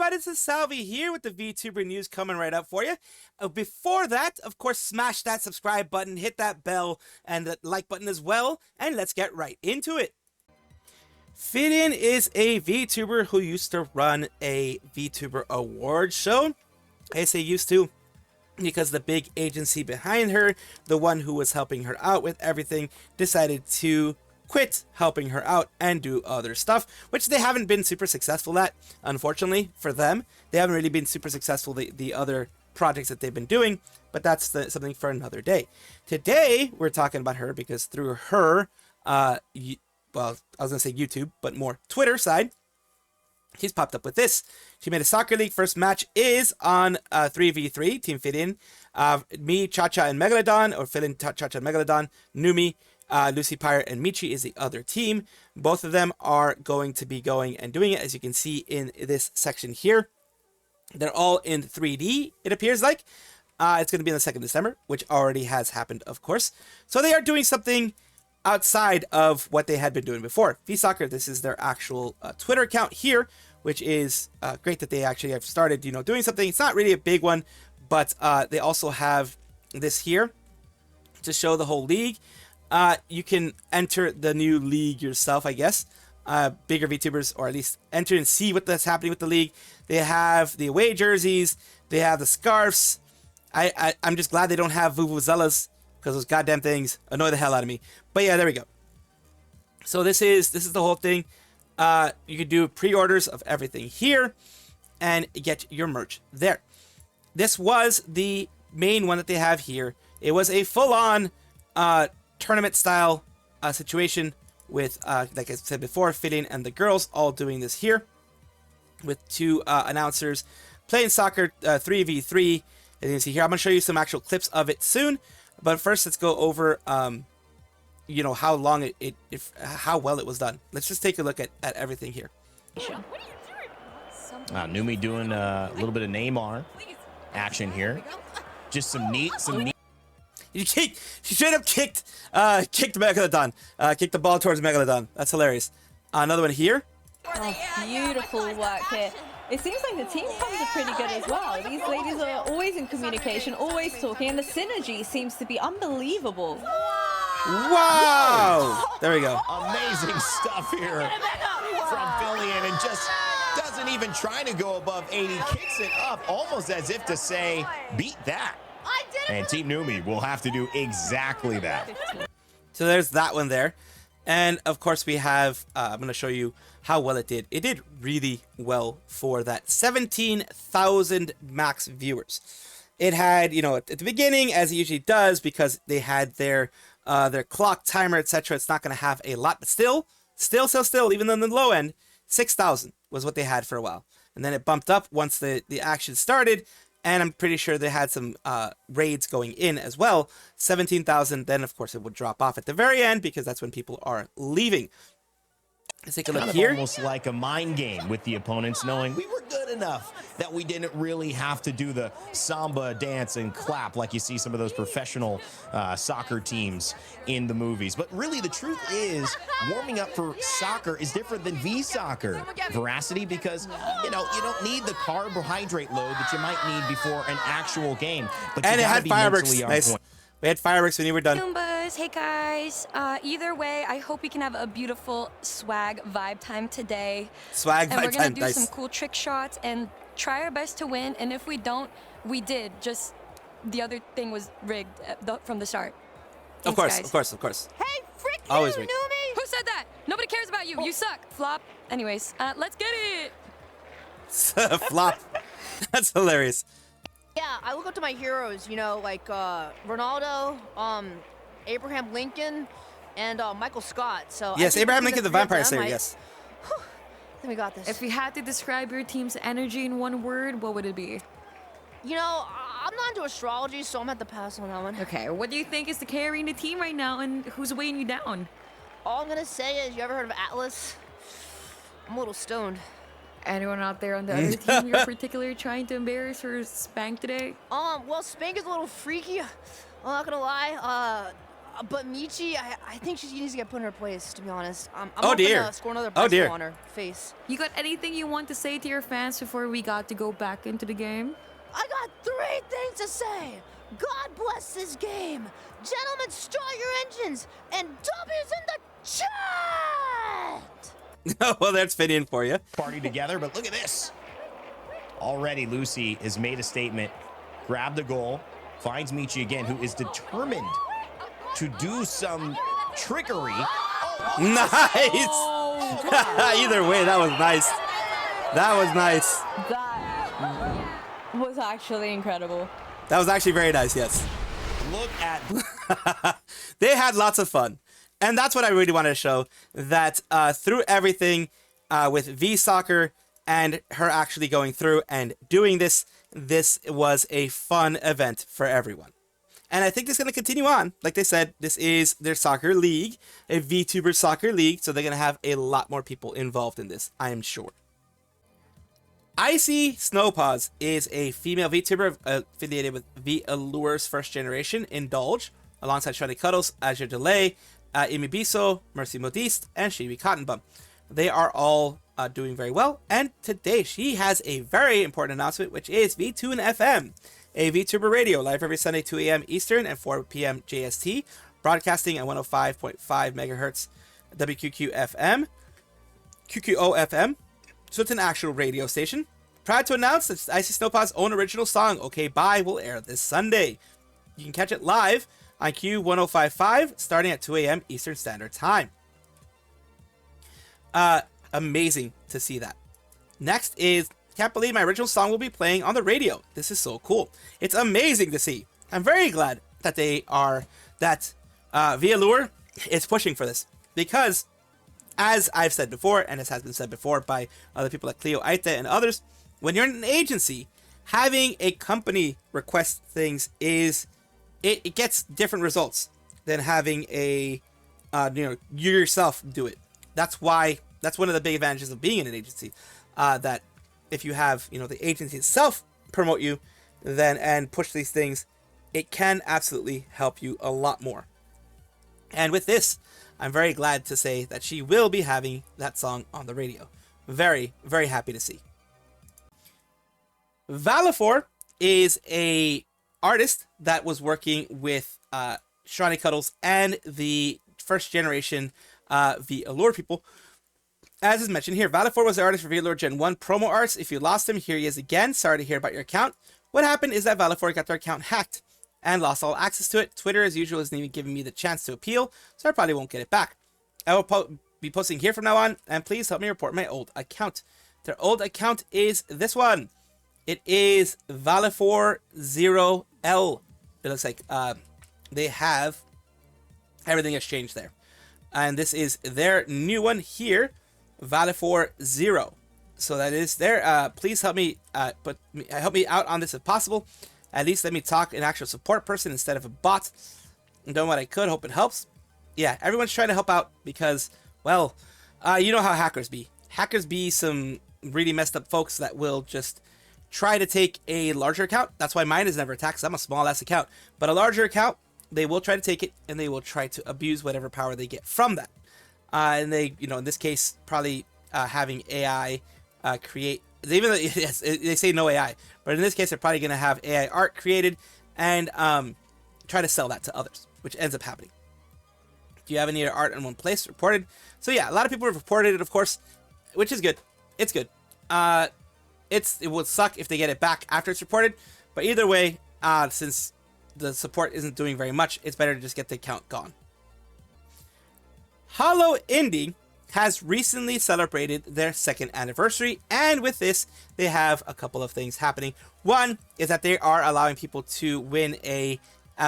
everybody, this is Salvi here with the VTuber news coming right up for you. Before that, of course, smash that subscribe button, hit that bell, and the like button as well, and let's get right into it. FIlian is a VTuber who used to run a VTuber award show. I say used to because the big agency behind her, the one who was helping her out with everything, decided to quit helping her out and do other stuff, which they haven't been super successful at, unfortunately for them. They haven't really been super successful, the other projects that they've been doing, but that's something for another day. Today, we're talking about her because through her, well, I was going to say YouTube, but more Twitter side, she's popped up with this. She made a soccer league. First match is on 3v3, Team FIlian. Me, Cha-Cha, and Megalodon, or FIlian, Cha-Cha, and Megalodon. Numi, Lucy Pirate, and Michi is the other team. Both of them are going to be going and doing it, as you can see in this section here. They're all in 3D, it appears like. It's going to be on the 2nd of December, which already has happened, of course. So they are doing something outside of what they had been doing before. VSoccer, this is their actual Twitter account here, which is great that they actually have started, doing something. It's not really a big one, but they also have this here to show the whole league. You can enter the new league yourself, I guess. Bigger VTubers, or at least enter and see what's happening with the league. They have the away jerseys. They have the scarves. I'm just glad they don't have vuvuzelas, because those goddamn things annoy the hell out of me. But yeah, there we go. So this is the whole thing. You could do pre-orders of everything here and get your merch there. This was the main one that they have here. It was a full-on tournament style situation with, like I said before, FIlian and the girls all doing this here with two announcers playing soccer 3v3. As you can see here, I'm going to show you some actual clips of it soon. But first, let's go over, how long how well it was done. Let's just take a look at everything here. Numi doing a little bit of Neymar action here. Just some neat. She straight up kicked Megalodon. Kicked the ball towards Megalodon. That's hilarious. Another one here. Oh, beautiful work here. It seems like the team comms are pretty good as well. These ladies are always in communication, always talking, and the synergy seems to be unbelievable. Wow! There we go. Amazing stuff here from FIlian, and just doesn't even try to go above 80. Kicks it up almost as if to say, beat that. And Team Numi will have to do exactly that. So there's that one there. And of course we have, I'm going to show you how well it did. It did really well for that 17,000 max viewers. It had, at the beginning, as it usually does, because they had their clock timer, etc. It's not going to have a lot, but still, even on the low end, 6,000 was what they had for a while. And then it bumped up once the action started. And I'm pretty sure they had some raids going in as well. 17,000. Then, of course, it would drop off at the very end because that's when people are leaving. Let's take a look here. Almost like a mind game with the opponents, knowing we were good enough that we didn't really have to do the samba dance and clap like you see some of those professional soccer teams in the movies. But really, the truth is, warming up for soccer is different than V-soccer. Veracity, because, you don't need the carbohydrate load that you might need before an actual game. But and it had fireworks. Nice. We had fireworks when you were done. Goombas, hey guys. Either way, I hope we can have a beautiful swag vibe time today. Swag vibe time, and we're gonna do nice. some cool trick shots and try our best to win. And if we don't, we did. Just the other thing was rigged from the start. Thanks, of course. Hey, frick you, Always rigged. Numi! Who said that? Nobody cares about you. You suck. Flop. Anyways, let's get it. Flop. That's hilarious. Yeah, I look up to my heroes, like Ronaldo, Abraham Lincoln, and Michael Scott. So yes, Abraham Lincoln, the Vampire Slayer. Yes. Whew, then we got this. If you had to describe your team's energy in one word, what would it be? I'm not into astrology, so I'm at the pass on that one. Okay, what do you think is the carrying the team right now, and who's weighing you down? All I'm gonna say is, you ever heard of Atlas? I'm a little stoned. Anyone out there on the other team you're particularly trying to embarrass or spank today? Well, Spank is a little freaky. I'm not gonna lie. But Michi, I think she needs to get put in her place, to be honest. I'm Oh, hoping dear. to score another Oh, dear. bicycle on her face. You got anything you want to say to your fans before we got to go back into the game? I got 3 things to say. God bless this game. Gentlemen, start your engines. And W's in the chat. Well, there's FIlian for you. Party together, but look at this. Already, Lucy has made a statement, grabbed the goal, finds Michi again, who is determined to do some trickery. Nice. Either way, that was nice. That was nice. That was actually incredible. That was actually very nice, yes. Look at They had lots of fun. And that's what I really wanted to show, that through everything with V Soccer and her actually going through and doing this, this was a fun event for everyone. And I think it's going to continue on. Like they said, this is their soccer league, a VTuber soccer league, so they're going to have a lot more people involved in this, I am sure. Icey Snowpaws is a female VTuber affiliated with VAllure's first generation, Indulge, alongside Shiny Cuddles, Azure Delay, Imibiso, Mercy Modiste, and Shibi Cottonbum. They are all doing very well, and today she has a very important announcement, which is VTune FM, a VTuber radio, live every Sunday 2 a.m. Eastern and 4 p.m. JST, broadcasting at 105.5 megahertz WQQ FM, QQO FM. So it's an actual radio station. Proud to announce that Icey Snowpaws' own original song, Okay Bye, will air this Sunday. You can catch it live on Q1055 starting at 2 a.m. Eastern Standard Time. Amazing to see that. Next is, can't believe my original song will be playing on the radio. This is so cool. It's amazing to see. I'm very glad that VAllure is pushing for this, because as I've said before, and as has been said before by other people like Khyo, Icey, and others, when you're in an agency, having a company request things is, it gets different results than having a, you yourself do it. That's why, that's one of the big advantages of being in an agency, that if you have, the agency itself promote you, then, and push these things, it can absolutely help you a lot more. And with this, I'm very glad to say that she will be having that song on the radio. Very, very happy to see. Valifor is a artist that was working with Shiny Cuddles and the first generation VAllure people. As is mentioned here, Valifor was the artist for VAllure Gen 1 promo arts. If you lost him, here he is again. Sorry to hear about your account. What happened is that Valifor got their account hacked and lost all access to it. Twitter, as usual, isn't even giving me the chance to appeal, so I probably won't get it back. I will be posting here from now on, and please help me report my old account. Their old account is this one. It is Valifor0L. It looks like they have everything has changed there. And this is their new one here, Valifor0. So that is there. Please help me help me out on this if possible. At least let me talk an actual support person instead of a bot. I'm doing what I could. Hope it helps. Yeah, everyone's trying to help out because, well, you know how hackers be. Hackers be some really messed up folks that will just try to take a larger account. That's why mine is never attacked, because I'm a small ass account. But a larger account, they will try to take it, and they will try to abuse whatever power they get from that. And they, in this case, probably having AI create, even though yes, they say no AI, but in this case, they're probably going to have AI art created and try to sell that to others, which ends up happening. Do you have any art in one place reported? So yeah, a lot of people have reported it, of course, which is good. It's good. It would suck if they get it back after it's reported, but either way, since the support isn't doing very much, it's better to just get the account gone. HoloIndie has recently celebrated their 2nd anniversary, and with this, they have a couple of things happening. One is that they are allowing people to win a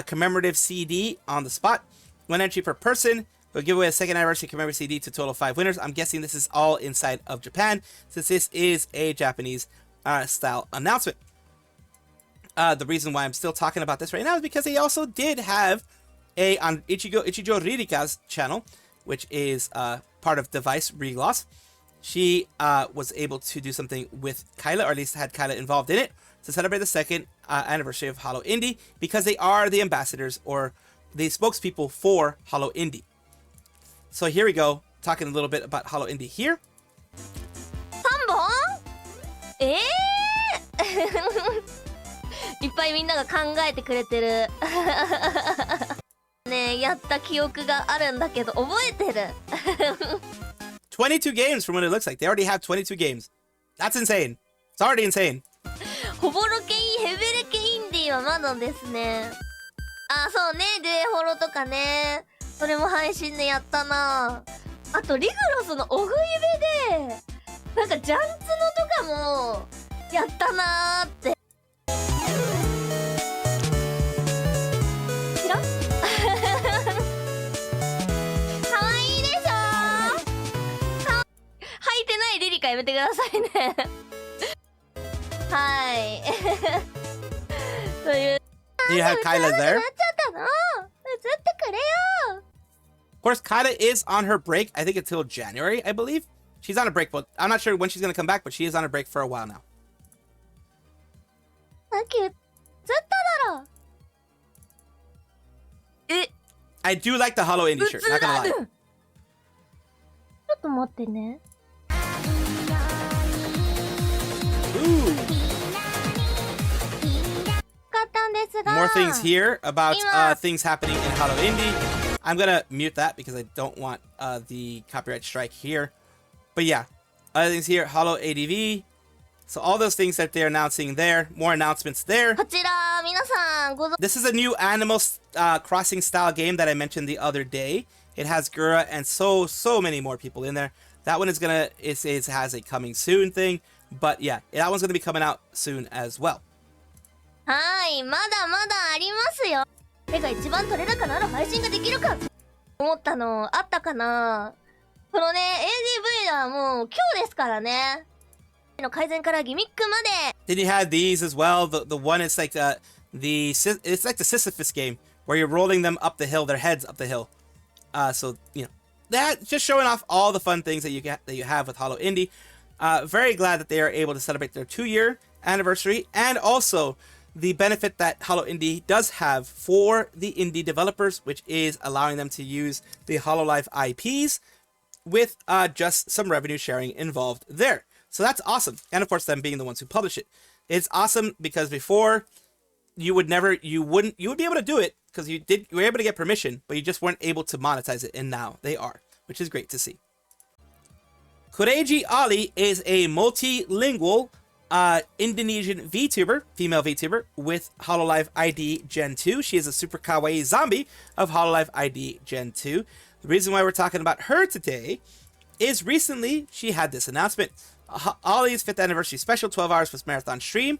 commemorative CD on the spot. 1 entry per person. They'll give away a 2nd anniversary commemorative CD to a total of 5 winners. I'm guessing this is all inside of Japan, since this is a Japanese style announcement. The reason why I'm still talking about this right now is because they also did have on Ichigo Ririka's channel, which is part of Device Regloss. She was able to do something with Kyla, or at least had Kyla involved in it, to celebrate the 2nd anniversary of HoloIndie, because they are the ambassadors, or the spokespeople for HoloIndie. So here we go, talking a little bit about HoloIndie here. 3本いっぱいみんなが考えてくれてるね、やった記憶があるんだけど覚えてる22 games from what it looks like. They already have 22 games. That's insane. It's already insane. ホボロケインヘベレケインディはまだですね。あ、そうね、デュエホロとかね、それも配信でやったな。あとリグロスのオフ指でなんかジャンツノとかもやったなーって。知らんかわいいでしょ。履いてないリリカやめてくださいねはいという You have Kyla there. なっちゃったの。映ってくれよ。 Of course, Kyla is on her break, I think until January, I believe. She's on a break, but I'm not sure when she's going to come back, but she is on a break for a while now. さっき映っただろ。え、 I do like the HoloIndie shirt, not gonna lie. ちょっと待ってね。 Ooh. 買ったんですが。 More things here about things happening in HoloIndie. I'm gonna mute that because I don't want the copyright strike here. But yeah, other things here, Holo ADV. So all those things that they're announcing there, more announcements there. こちら皆さんご存 This is a new Animal Crossing style game that I mentioned the other day. It has Gura and so many more people in there. That one is gonna, it has a coming soon thing. But yeah, that one's gonna be coming out soon as well. はい、まだまだありますよ。手が一番取れ高のある配信ができるか思ったのあったかな。このね ADV はもう今日ですからね。の改善からギミックまで。 Then you had these as well. The one is like it's like the Sisyphus game where you're rolling them up the hill, their heads up the hill. So you know that just showing off all the fun things that you have with HoloIndie. Very glad that they are able to celebrate their 2-year anniversary and also the benefit that HoloIndie does have for the indie developers, which is allowing them to use the Hololive IPs with just some revenue sharing involved there. So that's awesome. And of course, them being the ones who publish it. It's awesome because before you would be able to do it because you were able to get permission, but you just weren't able to monetize it. And now they are, which is great to see. Kureiji Ollie is a multilingual Indonesian VTuber, female VTuber, with Hololive ID Gen 2. She is a super kawaii zombie of Hololive ID Gen 2. The reason why we're talking about her today is recently she had this announcement. Ollie's 5th anniversary special, 12 hours plus marathon stream.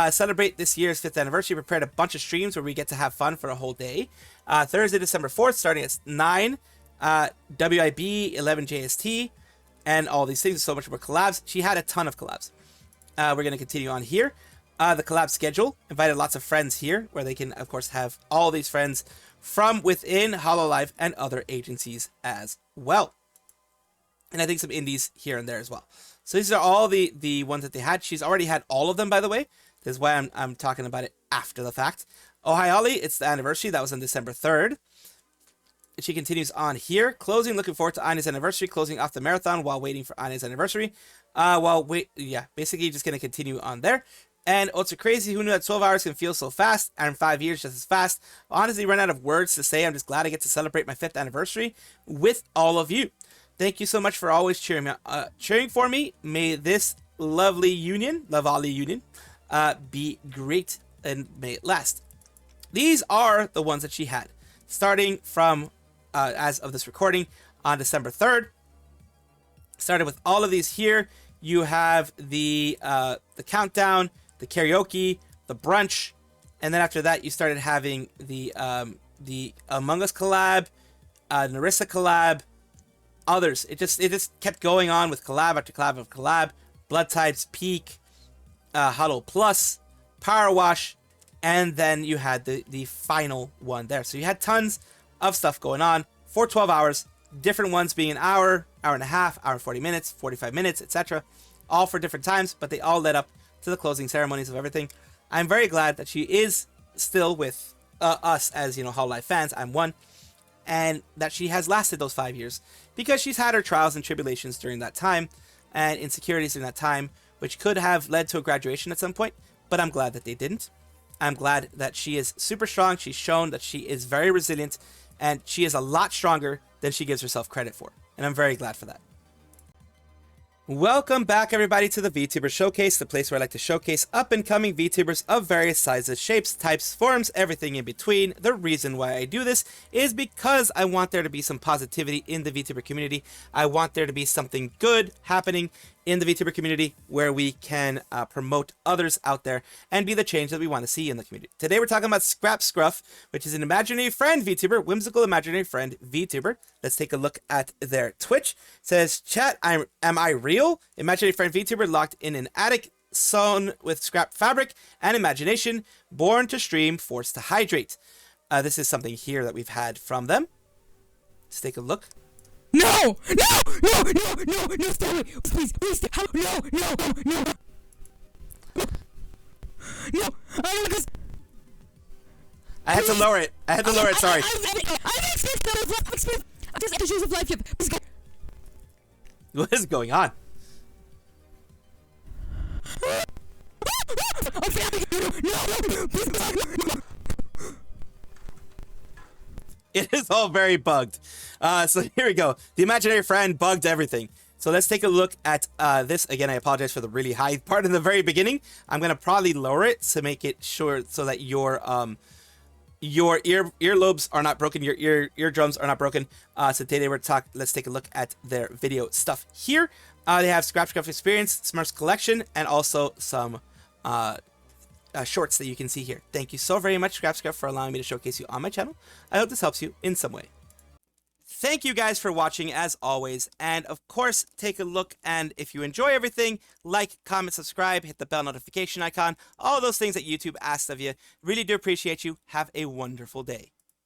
Celebrate this year's 5th anniversary. Prepared a bunch of streams where we get to have fun for a whole day. Thursday, December 4th, starting at 9, WIB, 11 JST, and all these things. So much more collabs. She had a ton of collabs. We're going to continue on here. The collab schedule. Invited lots of friends here where they can, of course, have all these friends from within Hololive and other agencies as well. And I think some indies here and there as well. So these are all the ones that they had. She's already had all of them, by the way. This is why I'm talking about it after the fact. Oh, hi, Ollie. It's the anniversary. That was on December 3rd. She continues on here. Closing. Looking forward to Anya's anniversary. Closing off the marathon while waiting for Anya's anniversary. Basically just going to continue on there. And oh, it's crazy. Who knew that 12 hours can feel so fast? And 5 years just as fast. Honestly, run out of words to say. I'm just glad I get to celebrate my 5th anniversary with all of you. Thank you so much for always cheering for me. May this lovely union, Love Ollie union, be great and may it last. These are the ones that she had, starting from as of this recording on December 3rd. Started with all of these here. You have the countdown, the karaoke, the brunch, and then after that you started having the Among Us collab, Narissa collab. Others, it just kept going on with collab after collab after collab. Blood Types, Peak, Huddle Plus, Power Wash, and then you had the final one there. So you had tons of stuff going on for 12 hours. Different ones being an hour, hour and a half, hour and 40 minutes, 45 minutes, etc. All for different times, but they all led up to the closing ceremonies of everything. I'm very glad that she is still with us as, Hololive fans, I'm one, and that she has lasted those 5 years because she's had her trials and tribulations during that time and insecurities during that time, which could have led to a graduation at some point, but I'm glad that they didn't. I'm glad that she is super strong. She's shown that she is very resilient, and she is a lot stronger than she gives herself credit for, and I'm very glad for that. Welcome back, everybody, to the VTuber Showcase, the place where I like to showcase up-and-coming VTubers of various sizes, shapes, types, forms, everything in between. The reason why I do this is because I want there to be some positivity in the VTuber community. I want there to be something good happening in the VTuber community where we can promote others out there and be the change that we want to see in the community. Today we're talking about ScrapScruff, which is an imaginary friend VTuber, whimsical imaginary friend VTuber. Let's take a look at their Twitch. It says, chat, am I real? Imaginary friend VTuber locked in an attic, sewn with scrap fabric and imagination, born to stream, forced to hydrate. This is something here that we've had from them. Let's take a look. No! Stop it! Please, how? No! I had to lower it. Sorry. What is going on? It is all very bugged. So here we go. The imaginary friend bugged everything. So let's take a look at this. Again, I apologize for the really high part in the very beginning. I'm going to probably lower it to make it sure so that your earlobes are not broken, your eardrums are not broken. So today let's take a look at their video stuff here. They have ScrapScruff Experience, Smurfs Collection, and also some shorts that you can see here. Thank you so very much, ScrapScruff, for allowing me to showcase you on my channel. I hope this helps you in some way. Thank you guys for watching as always, and of course take a look, and if you enjoy everything, like, comment, subscribe, hit the bell notification icon, all those things that YouTube asks of you. Really do appreciate you. Have a wonderful day.